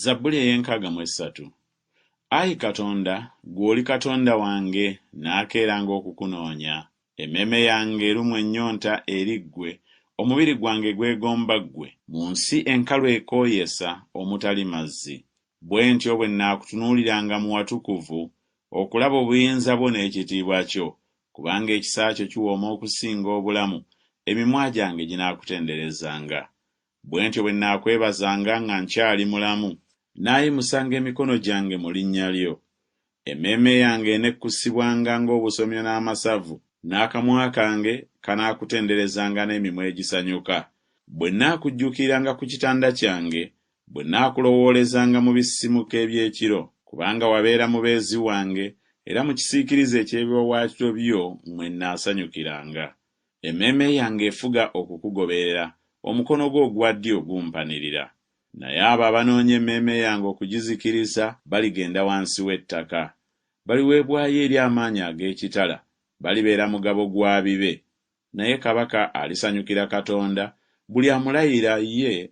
Zabbuli ey'enkaaga mu esatu. Ayi Katonda, ggwe oli Katonda wange, naakeeranga okukunoonya. Emmeeme yange erumwa ennyonta eri ggwe, omubiri gwange gwegomba ggwe, mu nsi enkalu ekooyesa omutali mazzi. Bwe ntyo bwe nnaakutunuuliranga mu watukuvu, okulaba obuyinza bwo n'ekitiibwa kyo, kubanga ekisa kyo kiwooma okusinga obulamu, emimwa gyange ginaakutenderezanga. Bwe ntyo bwe nnaakwebazanga nga nkyali mulamu, naayimusanga emikono gyange mu linnya lyo. Emmeeme yange enekkusibwanga ng'obusomyo n'amasavu, n'akamwa kange kanaakutenderezanga n'emimwa egisanyuka. Bwe nnaakujjukiranga ku kitanda kyange, bwe nnaakulowoolezanga mu bisimuka eby'ekiro, kubanga wabeera mubeezi wange, era mu kisiikirize eky'ebiwaawaatiro byo mwe nnaasanyukiranga. Emmeeme yange efuga okukugoberera, omukono gwo ogwa ddyo gumpanirira. Naye abo abanoonya emmeeme yange okugizikiriza baligenda wansi w'ettaka. Baliweebwayo eri amaanyi ag'ekitala, balibeera mugabo gwa bibe. Naye kabaka alisanyukira Katonda, buli amulayira ye